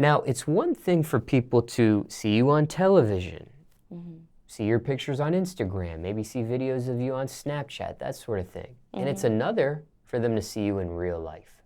Now, it's one thing for people to see you on television, see your pictures on Instagram, maybe see videos of you on Snapchat, that sort of thing. And it's another for them to see you in real life.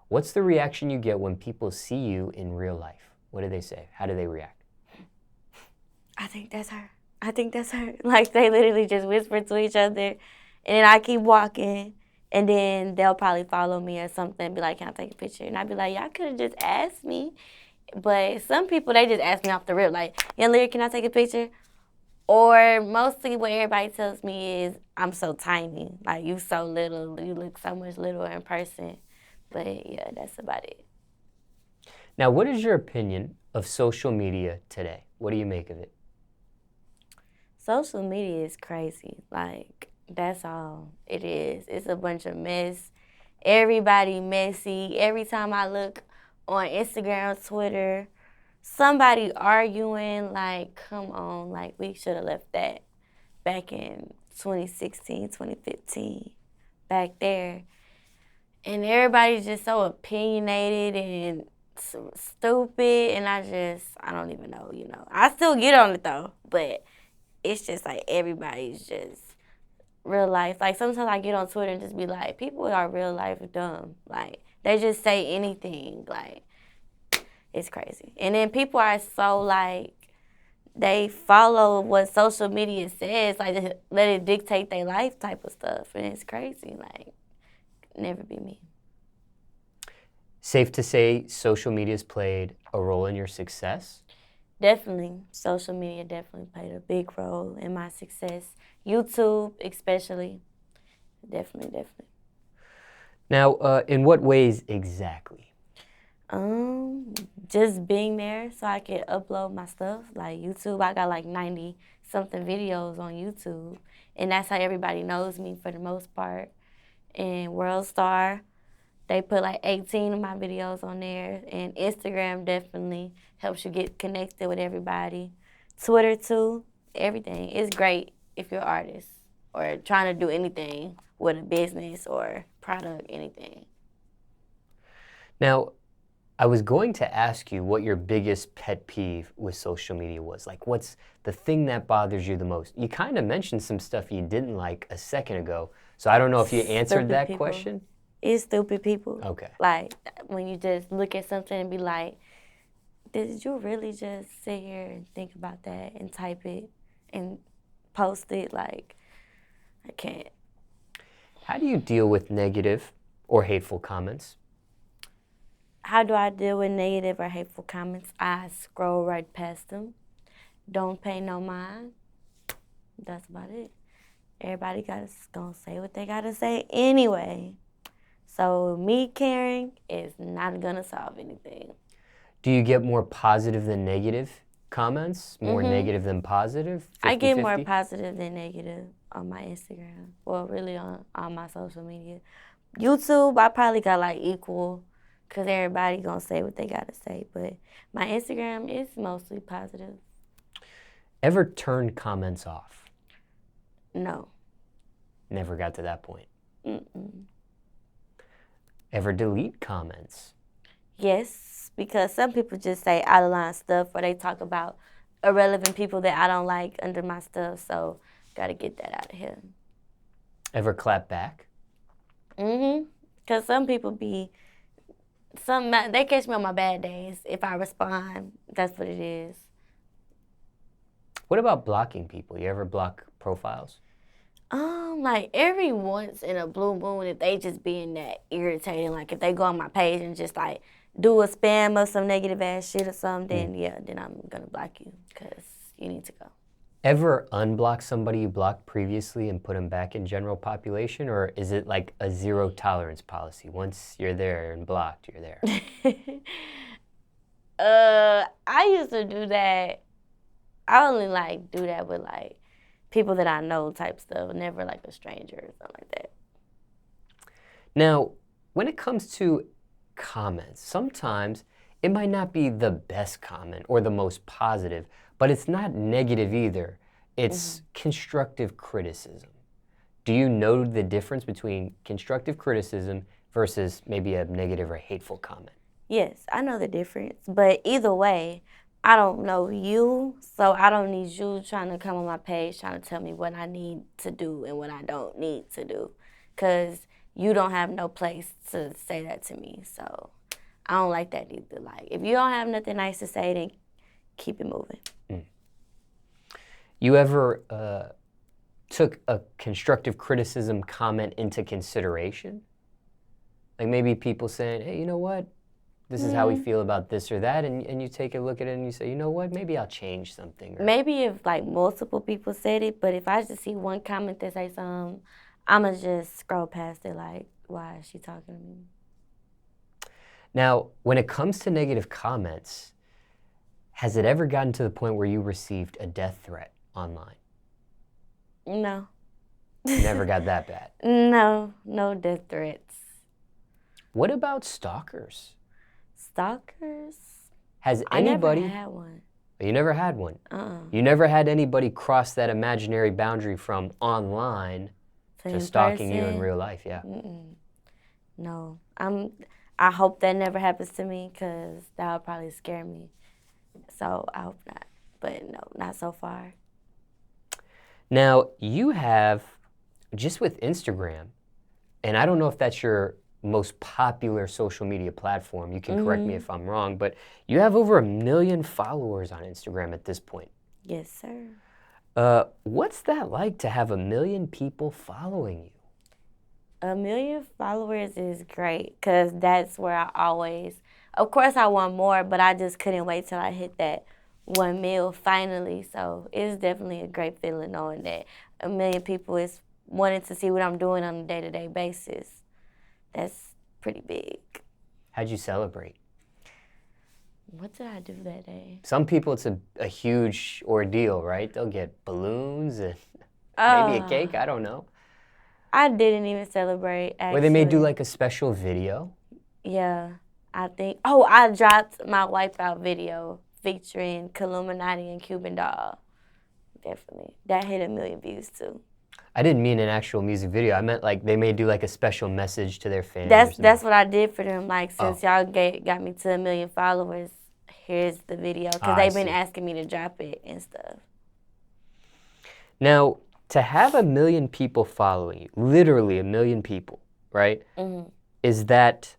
What's the reaction you get when people see you in real life? What do they say? How do they react? I think that's her. I think that's her. Like, they literally just whisper to each other, and then I keep walking, and then they'll probably follow me or something and be like, can I take a picture? And I'd be like, y'all could have just asked me. But some people, they just ask me off the rip, like, young lady, can I take a picture? Or mostly what everybody tells me is, I'm so tiny. Like, you so little. You look so much littler in person. But, yeah, that's about it. Now, what is your opinion of social media today? What do you make of it? Social media is crazy. Like, that's all it is. It's a bunch of mess. Everybody messy. Every time I look on Instagram, Twitter, somebody arguing, like, come on, like, we should have left that back in 2016, 2015, back there. And everybody's just so opinionated and stupid, and I don't even know, I still get on it, though, but it's just, like, everybody's just real life. Like, sometimes I get on Twitter and just be like, people are real life dumb. Like, they just say anything, like, it's crazy. And then people are so, like, they follow what social media says, like, they let it dictate their life type of stuff. And it's crazy. Like, never be me. Safe to say social media's played a role in your success? Definitely. Social media definitely played a big role in my success. YouTube, especially. Definitely. Now, in what ways exactly? Just being there so I could upload my stuff. Like YouTube, I got like 90-something videos on YouTube. And that's how everybody knows me for the most part. And World Star, they put like 18 of my videos on there. And Instagram definitely helps you get connected with everybody. Twitter too, everything. It's great if you're an artist or trying to do anything with a business or product, anything. Now, I was going to ask you what your biggest pet peeve with social media was. Like, what's the thing that bothers you the most? You kind of mentioned some stuff you didn't like a second ago, so I don't know if you answered that question. It's stupid people. Okay. Like, when you just look at something and be like, did you really just sit here and think about that and type it and post it? Like, I can't. How do you deal with negative or hateful comments? How do I deal with negative or hateful comments? I scroll right past them. Don't pay no mind. That's about it. Everybody gonna say what they gotta say anyway. So me caring is not gonna solve anything. Do you get more positive than negative comments? More negative than positive? 50-50? I get more positive than negative on my Instagram. Well, really on my social media. YouTube, I probably got like equal, because everybody gonna say what they gotta say. But my Instagram is mostly positive. Ever turn comments off? No. Never got to that point. Mm-mm. Ever delete comments? Yes, because some people just say out of line stuff, or they talk about irrelevant people that I don't like under my stuff. So gotta get that out of here. Ever clap back? Because some people they catch me on my bad days. If I respond, that's what it is. What about blocking people? You ever block profiles? Like every once in a blue moon, if they just being that irritating, like if they go on my page and just like do a spam of some negative ass shit or something, then I'm gonna block you because you need to go. Ever unblock somebody you blocked previously and put them back in general population, or is it like a zero tolerance policy? Once you're there and blocked, you're there. I used to do that. I only like do that with like people that I know type stuff, never like a stranger or something like that. Now, when it comes to comments, sometimes it might not be the best comment or the most positive, but it's not negative either. It's constructive criticism. Do you know the difference between constructive criticism versus maybe a negative or hateful comment? Yes, I know the difference. But either way, I don't know you, so I don't need you trying to come on my page trying to tell me what I need to do and what I don't need to do. Because you don't have no place to say that to me. So I don't like that either. Like, if you don't have nothing nice to say, then keep it moving. You ever took a constructive criticism comment into consideration? Like maybe people saying, hey, you know what? This is how we feel about this or that, and you take a look at it and you say, you know what? Maybe I'll change something. Or, Maybe if, like, multiple people said it, but if I just see one comment that say something, I'ma just scroll past it like, why is she talking to me? now, when it comes to negative comments, has it ever gotten to the point where you received a death threat online? No. Never got that bad. No death threats. What about stalkers? Stalkers? Has I anybody... never had one. You never had one? You never had anybody cross that imaginary boundary from online to stalking you in real life, yeah? No. I hope that never happens to me because that would probably scare me. So I hope not. But no, not so far. Now, you have, just with Instagram, and I don't know if that's your most popular social media platform. You can correct me if I'm wrong, but you have over 1 million followers on Instagram at this point. Yes, sir. What's that like to have 1 million people following you? 1 million followers is great because that's where I always, of course I want more, but I just couldn't wait till I hit that 1 mil finally. So it's definitely a great feeling knowing that 1 million people is wanting to see what I'm doing on a day-to-day basis. That's pretty big. How'd you celebrate? What did I do that day? Some people, it's a huge ordeal, right? They'll get balloons and maybe a cake, I don't know. I didn't even celebrate, actually. Or they may do like a special video. Yeah, I think. Oh, I dropped my Wipeout video featuring Illuminati and Cuban Doll. Definitely. That hit 1 million views, too. I didn't mean an actual music video. I meant like they may do like a special message to their fans. That's what I did for them. Like, since y'all got me to 1 million followers, here's the video. Because they've been asking me to drop it and stuff. Now, to have 1 million people following you, literally 1 million people, right? Is that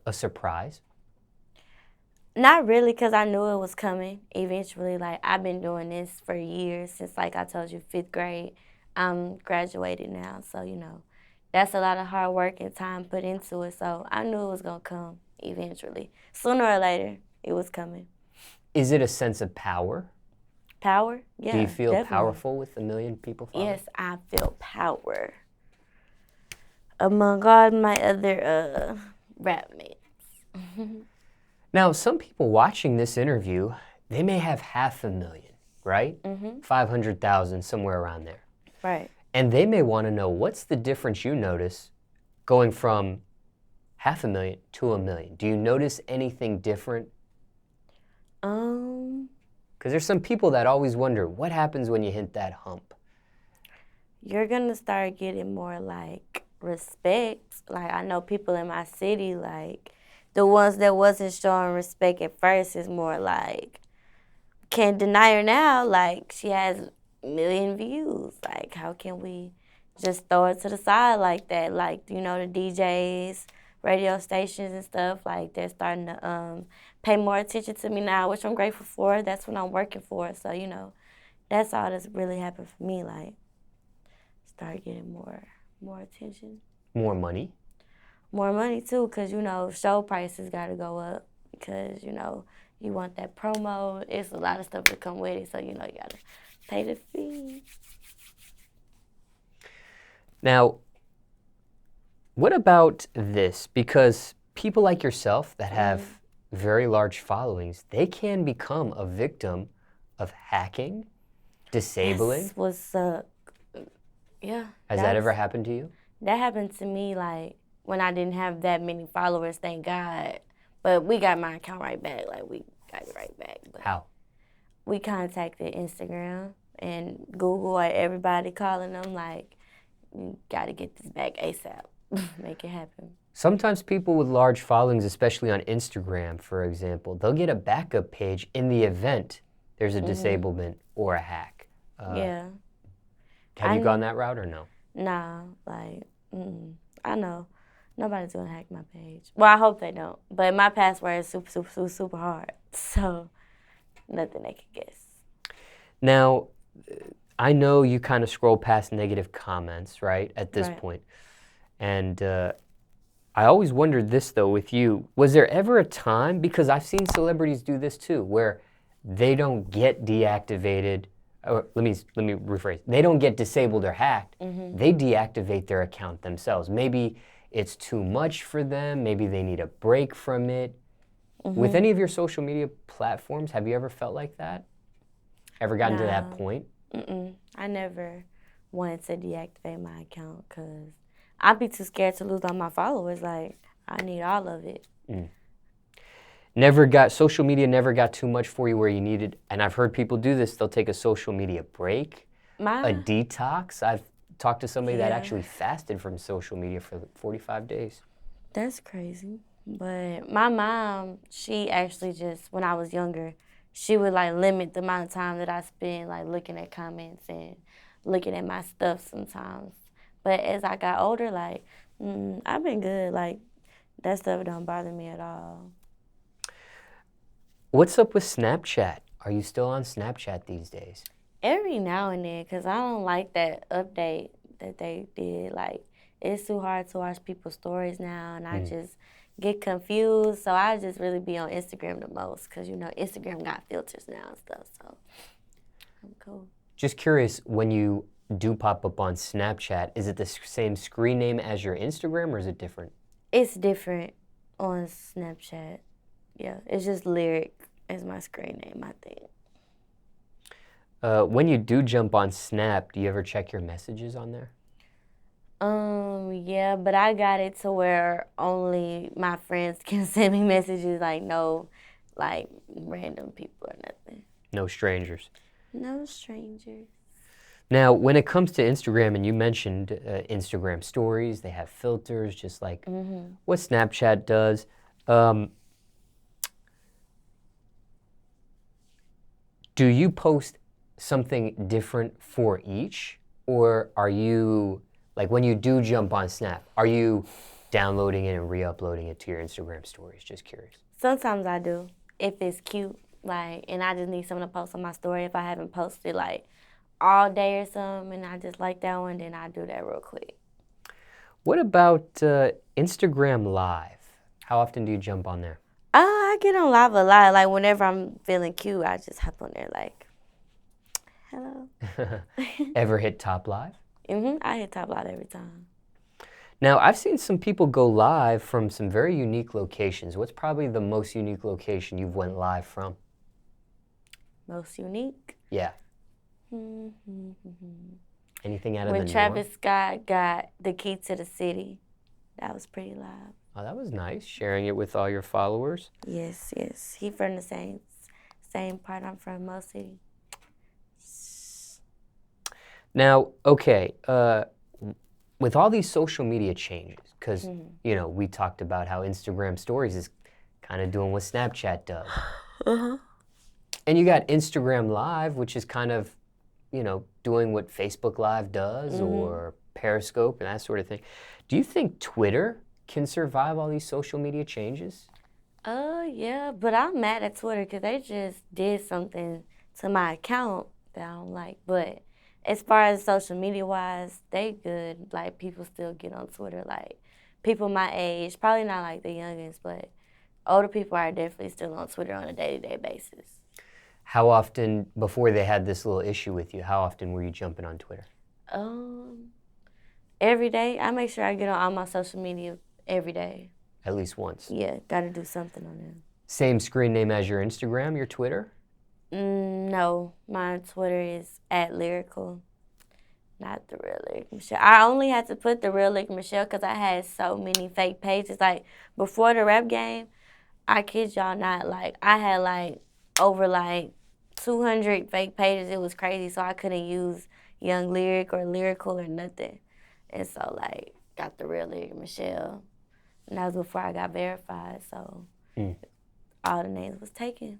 a surprise? Not really, because I knew it was coming eventually. Like, I've been doing this for years, since, like I told you, 5th grade. I'm graduated now, so, you know, that's a lot of hard work and time put into it. So I knew it was going to come eventually. Sooner or later, it was coming. Is it a sense of power? Power? Yeah, do you feel definitely. powerful with 1 million people following? Yes, I feel power. Among all my other rap mates. Now, some people watching this interview, they may have 500,000, right? 500,000, somewhere around there. Right. And they may want to know, what's the difference you notice going from 500,000 to 1 million? Do you notice anything different? Because there's some people that always wonder, what happens when you hit that hump? You're going to start getting more, like, respect. Like, I know people in my city, like, the ones that wasn't showing respect at first is more like, can't deny her now. Like, she has 1 million views. Like, how can we just throw it to the side like that? Like, you know, the DJs, radio stations and stuff, like, they're starting to pay more attention to me now, which I'm grateful for. That's what I'm working for. So, you know, that's all that's really happened for me. Like, start getting more attention. More money? More money, too, because, you know, show prices got to go up because, you know, you want that promo. It's a lot of stuff to come with it, so, you know, you got to pay the fee. Now, what about this? Because people like yourself that have very large followings, they can become a victim of hacking, disabling. That's what's up. Yeah. Has that ever happened to you? That happened to me, like, when I didn't have that many followers, thank God. But we got my account right back. Like, we got it right back. But how? We contacted Instagram and Google, or everybody calling them, like, you got to get this back ASAP. make it happen. Sometimes people with large followings, especially on Instagram, for example, they'll get a backup page in the event there's a disablement or a hack. Yeah. Have you gone that route or no? Nah, like, I know. Nobody's gonna hack my page. Well, I hope they don't. But my password is super, super, super, super hard. So, nothing they can guess. Now, I know you kind of scroll past negative comments, right, at this point. And I always wondered this, though, with you. Was there ever a time, because I've seen celebrities do this too, where they don't get deactivated, or let me rephrase, they don't get disabled or hacked, they deactivate their account themselves. Maybe it's too much for them, maybe they need a break from it. With any of your social media platforms, have you ever felt like that? Ever gotten to that point? I never wanted to deactivate my account because I'd be too scared to lose all my followers. Like, I need all of it. Social media never got too much for you where you needed, and I've heard people do this, they'll take a social media break, a detox. I've talked to somebody that actually fasted from social media for 45 days. That's crazy. But my mom, she actually just, when I was younger, she would like limit the amount of time that I spend like looking at comments and looking at my stuff sometimes. But as I got older, like, I've been good. Like, that stuff don't bother me at all. What's up with Snapchat? Are you still on Snapchat these days? Every now and then, because I don't like that update that they did. Like, it's too hard to watch people's stories now, and I just get confused. So I just really be on Instagram the most because, you know, Instagram got filters now and stuff. So I'm cool. Just curious, when you do pop up on Snapchat, is it the same screen name as your Instagram or is it different? It's different on Snapchat. Yeah, it's just Lyric as my screen name, I think. When you do jump on Snap, do you ever check your messages on there? Yeah, but I got it to where only my friends can send me messages, like no, like random people or nothing. No strangers? No strangers. Now, when it comes to Instagram, and you mentioned Instagram stories, they have filters, just like what Snapchat does. Do you post something different for each? Or are you, like when you do jump on Snap, are you downloading it and re-uploading it to your Instagram stories? Just curious. Sometimes I do, if it's cute, like, and I just need something to post on my story. If I haven't posted like all day or something and I just like that one, then I do that real quick. What about Instagram Live? How often do you jump on there? I get on live a lot. Like whenever I'm feeling cute, I just hop on there like, hello. Ever hit top live? I hit top live every time. Now, I've seen some people go live from some very unique locations. What's probably the most unique location you've went live from? Most unique? Yeah. Anything out of the norm? When Travis Scott got the key to the city, that was pretty live. Oh, that was nice, sharing it with all your followers. Yes, yes. He from the same part I'm from, Mo City. Now, okay, with all these social media changes, because, you know, we talked about how Instagram Stories is kind of doing what Snapchat does. And you got Instagram Live, which is kind of, you know, doing what Facebook Live does or Periscope and that sort of thing. Do you think Twitter can survive all these social media changes? Yeah, but I'm mad at Twitter because they just did something to my account that I don't like. But as far as social media wise, they good. Like, people still get on Twitter. Like, people my age, probably not like the youngest, but older people are definitely still on Twitter on a day-to-day basis. How often, before they had this little issue with you, how often were you jumping on Twitter? Every day. I make sure I get on all my social media every day. At least once? Yeah, gotta do something on there. Same screen name as your Instagram, your Twitter? No, my Twitter is @lyrical, not the real Lyric Michelle. I only had to put the real Lyric Michelle because I had so many fake pages. Like, before the rap game, I kid y'all not, like, I had like over like 200 fake pages. It was crazy, so I couldn't use Young Lyric or Lyrical or nothing. And so, like, got the real nigga, Michelle. And that was before I got verified, so all the names was taken.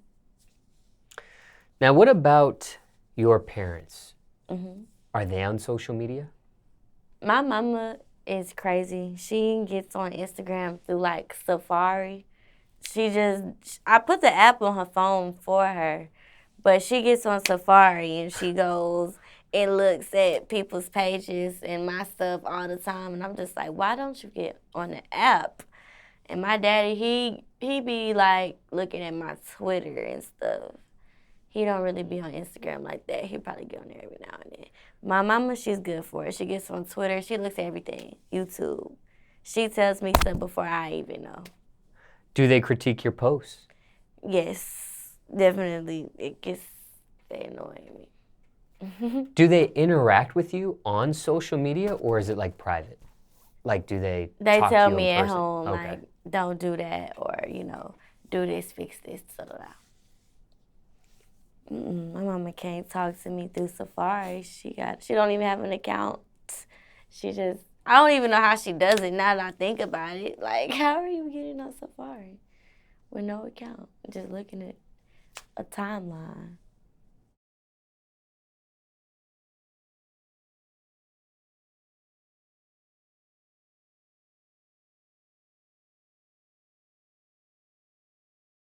Now, what about your parents? Mm-hmm. Are they on social media? My mama is crazy. She gets on Instagram through like Safari. I put the app on her phone for her, but she gets on Safari and she goes and looks at people's pages and my stuff all the time. And I'm just like, why don't you get on the app? And my daddy, he be like looking at my Twitter and stuff. He don't really be on Instagram like that. He probably get on there every now and then. My mama, she's good for it. She gets on Twitter. She looks at everything. YouTube. She tells me stuff before I even know. Do they critique your posts? Yes, definitely. They annoy me. Do they interact with you on social media, or is it like private? Like, do they They talk tell to you me in at person? home, Okay. like, don't do that, or, do this, fix this, My mama can't talk to me through Safari. She don't even have an account. I don't even know how she does it now that I think about it. Like, how are you getting on Safari with no account? Just looking at a timeline.